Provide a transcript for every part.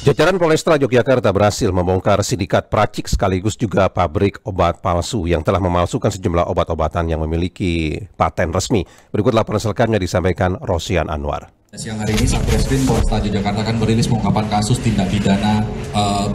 Jajaran Polresta Yogyakarta berhasil membongkar sindikat peracik sekaligus juga pabrik obat palsu yang telah memalsukan sejumlah obat-obatan yang memiliki paten resmi. Berikut laporan selengkapnya disampaikan Rosian Anwar. Siang hari ini Satreskrim Polresta Yogyakarta akan merilis pengungkapan kasus tindak pidana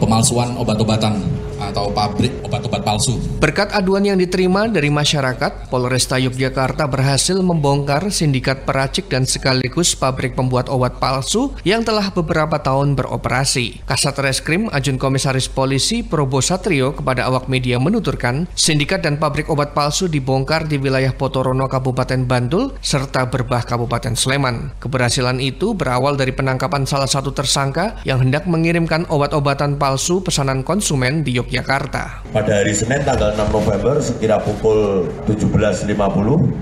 pemalsuan obat-obatan atau pabrik obat-obat palsu. Berkat aduan yang diterima dari masyarakat, Polresta Yogyakarta berhasil membongkar sindikat peracik dan sekaligus pabrik pembuat obat palsu yang telah beberapa tahun beroperasi. Kasat Reskrim Ajun Komisaris Polisi Probo Satrio kepada awak media menuturkan, sindikat dan pabrik obat palsu dibongkar di wilayah Potorono Kabupaten Bantul serta Berbah Kabupaten Sleman. Keberhasilan itu berawal dari penangkapan salah satu tersangka yang hendak mengirimkan obat-obatan palsu pesanan konsumen di Yogyakarta. Pada hari Senin tanggal 6 November sekira pukul 17.50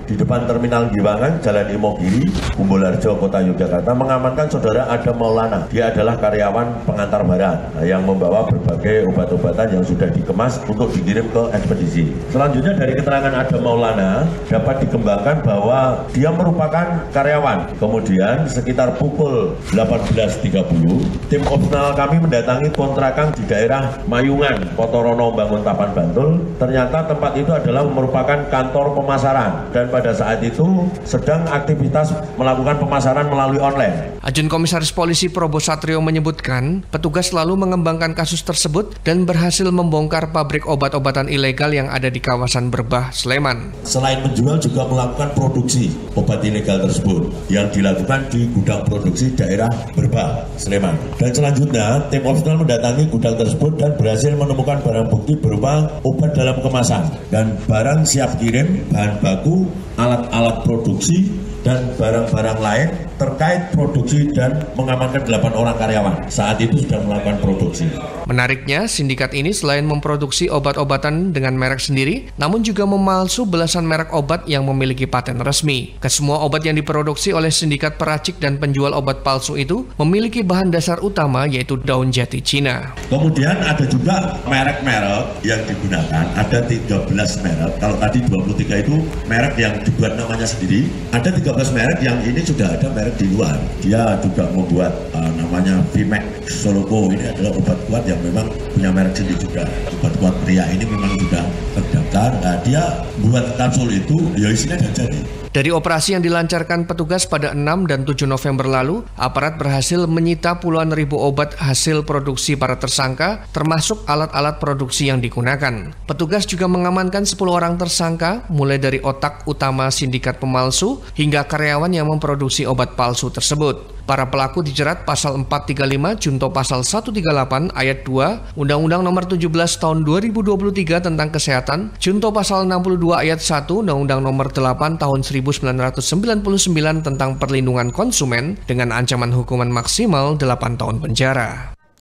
di depan Terminal Giwangan, Jalan Imogiri, Kumbulharjo, Kota Yogyakarta mengamankan saudara Adam Maulana. Dia adalah karyawan pengantar barang yang membawa berbagai obat-obatan yang sudah dikemas untuk dikirim ke ekspedisi. Selanjutnya dari keterangan Adam Maulana dapat dikembangkan bahwa dia merupakan karyawan. Kemudian sekitar pukul 18.30 tim operasional kami mendatangi kontrakan di daerah Mayungan, Potorono, Banguntapan, Bantul. Ternyata tempat itu adalah merupakan kantor pemasaran dan pada saat itu sedang aktivitas melakukan pemasaran melalui online. Ajun Komisaris Polisi Probo Satrio menyebutkan, petugas selalu mengembangkan kasus tersebut dan berhasil membongkar pabrik obat-obatan ilegal yang ada di kawasan Berbah, Sleman. Selain menjual juga melakukan produksi obat ilegal tersebut yang dilakukan di gudang produksi daerah Berbah, Sleman. Dan selanjutnya tim operasional mendatangi gudang tersebut dan berhasil menemukan barang bukti berupa obat dalam kemasan dan barang siap kirim, bahan baku, alat-alat produksi, dan barang-barang lain terkait produksi dan mengamankan 8 orang karyawan. Saat itu sudah melakukan produksi. Menariknya, sindikat ini selain memproduksi obat-obatan dengan merek sendiri, namun juga memalsu belasan merek obat yang memiliki paten resmi. Kesemua obat yang diproduksi oleh sindikat peracik dan penjual obat palsu itu memiliki bahan dasar utama yaitu daun jati Cina. Kemudian ada juga merek-merek yang digunakan, ada 13 merek. Kalau tadi 23 itu merek yang dibuat namanya sendiri, ada 13 merek yang ini sudah ada merek di luar. Dia juga membuat namanya Vimex Soloco. Ini adalah obat kuat yang memang punya merek sendiri juga. Obat kuat pria ini memang sudah terdaftar. Nah, dia buat kapsul itu ya isinya dan jadi. Dari operasi yang dilancarkan petugas pada 6 dan 7 November lalu, aparat berhasil menyita puluhan ribu obat hasil produksi para tersangka, termasuk alat-alat produksi yang digunakan. Petugas juga mengamankan 10 orang tersangka, mulai dari otak utama sindikat pemalsu hingga karyawan yang memproduksi obat palsu tersebut. Para pelaku dijerat pasal 435 junto pasal 138 ayat 2 Undang-Undang Nomor 17 Tahun 2023 tentang Kesehatan, junto pasal 62 ayat 1 Undang-Undang Nomor 8 Tahun 1999 tentang Perlindungan Konsumen dengan ancaman hukuman maksimal 8 tahun penjara.